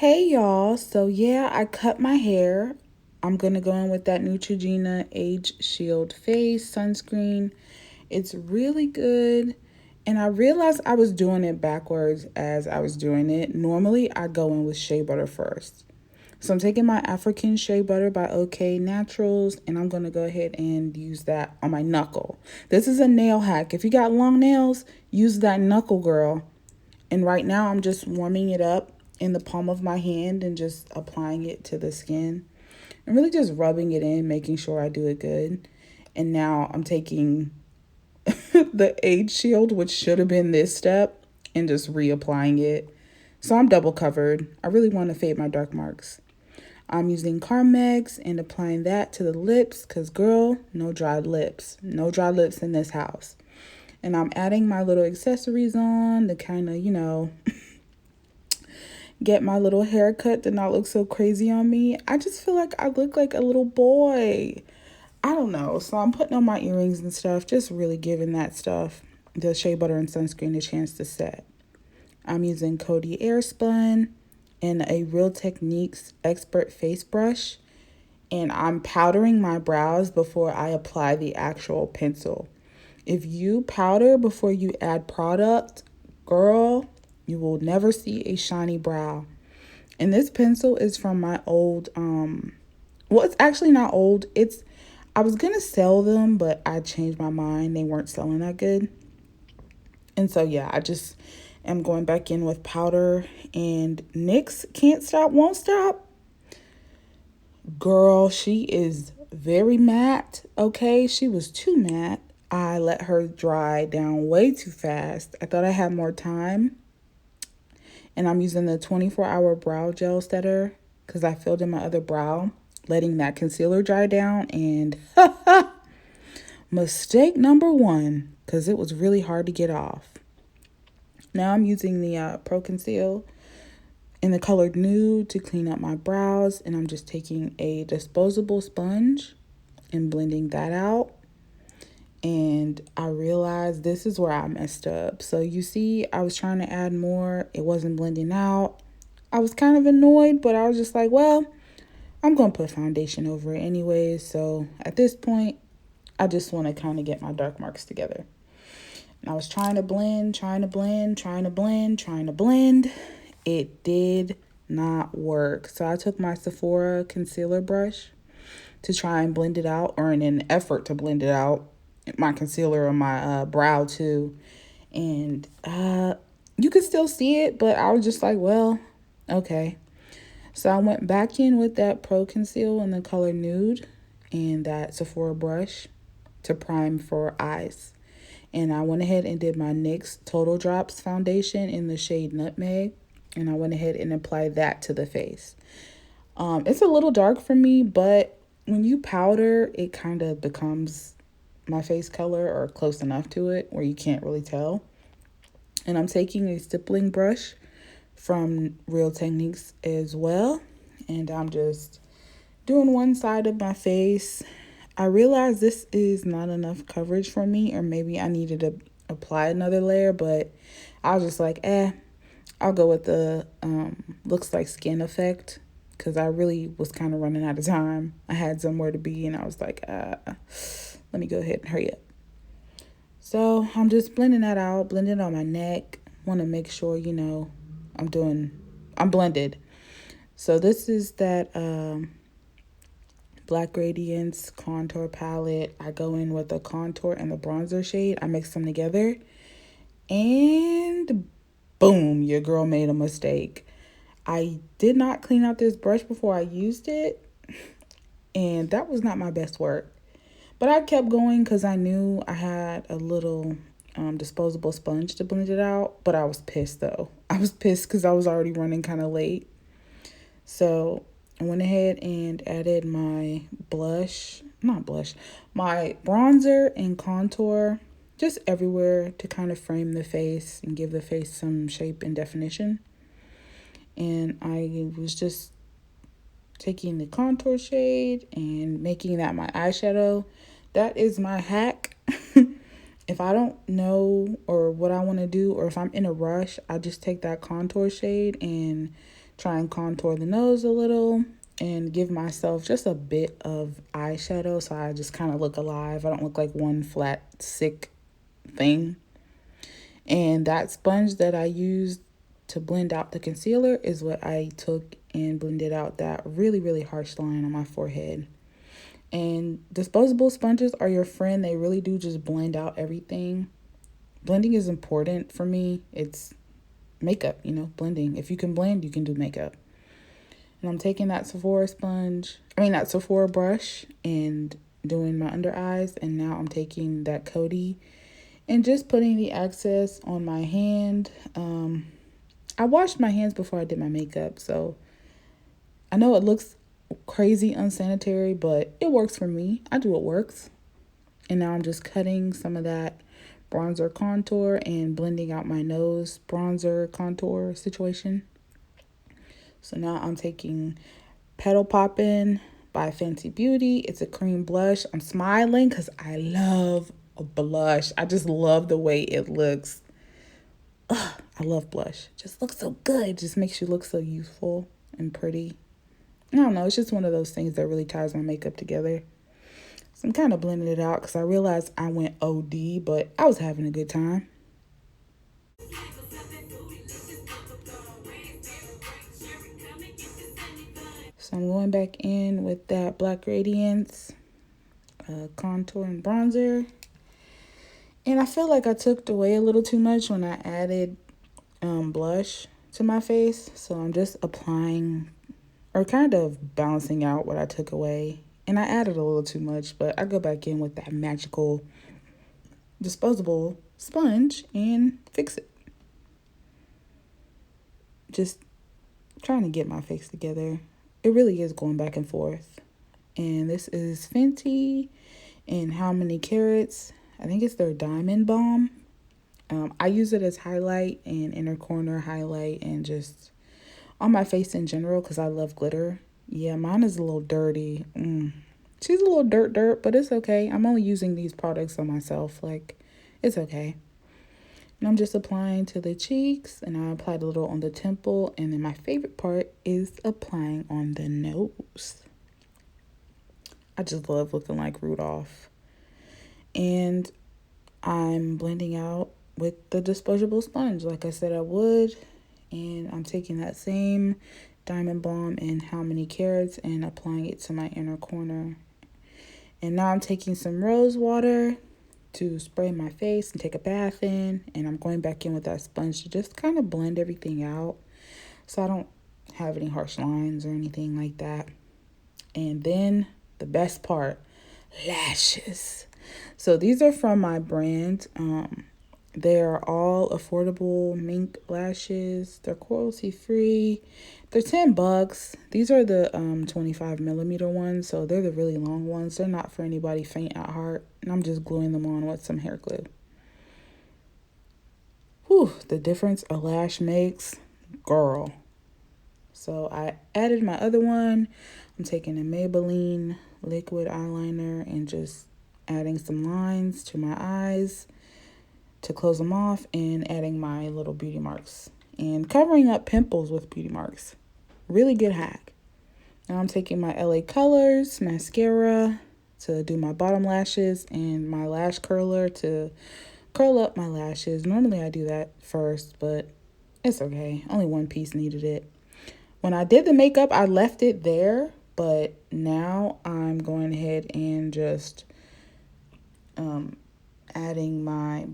Hey y'all, so yeah, I cut my hair. I'm gonna go in with that Neutrogena Age Shield Face Sunscreen. It's really good. And I realized I was doing it backwards as I was doing it. Normally, I go in with shea butter first. So I'm taking my African Shea Butter by OK Naturals and I'm gonna go ahead and use that on my knuckle. This is a nail hack. If you got long nails, use that knuckle, girl. And right now I'm just warming it up in the palm of my hand and just applying it to the skin. And really just rubbing it in, making sure I do it good. And now I'm taking the Age Shield, which should have been this step, and just reapplying it. So I'm double covered. I really want to fade my dark marks. I'm using Carmex and applying that to the lips because, girl, no dry lips. No dry lips in this house. And I'm adding my little accessories on to kind of, get my little haircut to not look so crazy on me. I just feel like I look like a little boy. I don't know. So I'm putting on my earrings and stuff, just really giving that stuff, the shea butter and sunscreen, a chance to set. I'm using Coty Airspun and a Real Techniques Expert Face Brush. And I'm powdering my brows before I apply the actual pencil. If you powder before you add product, girl, you will never see a shiny brow. And this pencil is from my old well, it's actually not old. I was going to sell them, but I changed my mind. They weren't selling that good. And so yeah, I just am going back in with powder and NYX Can't Stop Won't Stop. Girl, she is very matte, okay? She was too matte. I let her dry down way too fast. I thought I had more time. And I'm using the 24-hour brow gel setter because I filled in my other brow, letting that concealer dry down. And mistake number one, because it was really hard to get off. Now I'm using the Pro Conceal in the colored nude to clean up my brows. And I'm just taking a disposable sponge and blending that out. And I realized this is where I messed up. So you see, I was trying to add more. It wasn't blending out. I was kind of annoyed, but I was just like, well, I'm going to put foundation over it anyways. So at this point, I just want to kind of get my dark marks together. And I was trying to blend, trying to blend, trying to blend, trying to blend. It did not work. So I took my Sephora concealer brush to try and blend it out, or in an effort to blend it out, my concealer on my brow too. And you could still see it, but I was just like, well, okay. So I went back in with that Pro Conceal in the color nude and that Sephora brush to prime for eyes. And I went ahead and did my NYX Total Drops foundation in the shade Nutmeg. And I went ahead and applied that to the face. It's a little dark for me, but when you powder, it kind of becomes my face color or close enough to it where you can't really tell. And I'm taking a stippling brush from Real Techniques as well. And I'm just doing one side of my face. I realize this is not enough coverage for me, or maybe I needed to apply another layer, but I was just like, I'll go with the looks like skin effect because I really was kind of running out of time. I had somewhere to be and I was like, let me go ahead and hurry up. So I'm just blending that out, blending it on my neck. Want to make sure, I'm blended. So this is that Black Radiance contour palette. I go in with the contour and the bronzer shade. I mix them together and boom, your girl made a mistake. I did not clean out this brush before I used it, and that was not my best work. But I kept going because I knew I had a little disposable sponge to blend it out, but I was pissed though. I was pissed because I was already running kind of late. So I went ahead and added my my bronzer and contour just everywhere to kind of frame the face and give the face some shape and definition. And I was just taking the contour shade and making that my eyeshadow. That is my hack. If I don't know or what I want to do, or if I'm in a rush, I just take that contour shade and try and contour the nose a little and give myself just a bit of eyeshadow so I just kind of look alive. I don't look like one flat, sick thing. And that sponge that I used to blend out the concealer is what I took and blended out that really, really harsh line on my forehead. And disposable sponges are your friend. They really do just blend out everything. Blending is important for me. It's makeup, blending. If you can blend, you can do makeup. And I'm taking that that Sephora brush and doing my under eyes. And now I'm taking that Coty and just putting the excess on my hand. I washed my hands before I did my makeup, so I know it looks crazy unsanitary, but it works for me. I do what works. And now I'm just cutting some of that bronzer contour and blending out my nose bronzer contour situation. So now I'm taking Petal Poppin' by Fenty Beauty. It's a cream blush. I'm smiling because I love a blush. I just love the way it looks. Ugh, I love blush. Just looks so good. It just makes you look so youthful and pretty. I don't know. It's just one of those things that really ties my makeup together. So I'm kind of blending it out because I realized I went OD, but I was having a good time. So I'm going back in with that Black Radiance contour and bronzer. And I feel like I took away a little too much when I added blush to my face. So I'm just applying or kind of balancing out what I took away. And I added a little too much, but I go back in with that magical disposable sponge and fix it. Just trying to get my face together. It really is going back and forth. And this is Fenty and How Many Carats. I think it's their Diamond Balm. I use it as highlight and inner corner highlight and just on my face in general because I love glitter. Yeah, mine is a little dirty. She's a little dirt, but it's okay. I'm only using these products on myself. Like, it's okay. And I'm just applying to the cheeks, and I applied a little on the temple. And then my favorite part is applying on the nose. I just love looking like Rudolph. And I'm blending out with the disposable sponge like I said I would. And I'm taking that same Diamond Balm and How Many Carats and applying it to my inner corner. And now I'm taking some rose water to spray my face and take a bath in. And I'm going back in with that sponge to just kind of blend everything out so I don't have any harsh lines or anything like that. And then the best part, lashes. So these are from my brand. They are all affordable mink lashes. They're cruelty free. They're $10. These are the 25 millimeter ones, so they're the really long ones. They're not for anybody faint at heart. And I'm just gluing them on with some hair glue. Whew, the difference a lash makes, girl. So I added my other one. I'm taking a Maybelline liquid eyeliner and just adding some lines to my eyes to close them off and adding my little beauty marks and covering up pimples with beauty marks. Really good hack. Now I'm taking my LA Colors mascara to do my bottom lashes and my lash curler to curl up my lashes. Normally I do that first, but it's okay. Only one piece needed it. When I did the makeup, I left it there, but now I'm going ahead and just adding my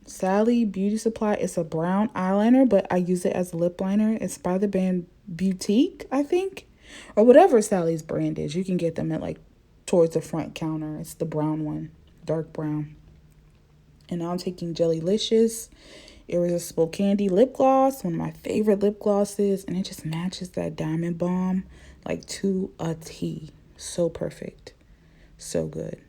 Sally Beauty Supply. It's a brown eyeliner, but I use it as a lip liner. It's by the brand Boutique, I think, or whatever Sally's brand is. You can get them at like towards the front counter. It's the brown one, dark brown. And now I'm taking Jellylicious Irresistible Candy lip gloss, one of my favorite lip glosses, and it just matches that Diamond Balm like to a T. So perfect, so good.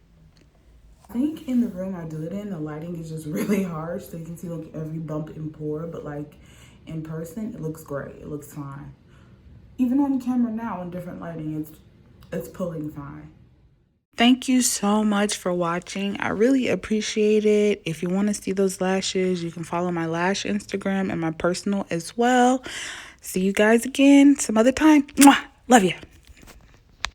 I think in the room I do it in, the lighting is just really harsh, so you can see like every bump and pore, but like in person, it looks great. It looks fine. Even on camera now in different lighting, it's pulling fine. Thank you so much for watching. I really appreciate it. If you want to see those lashes, you can follow my lash Instagram and my personal as well. See you guys again some other time. Mwah! Love you.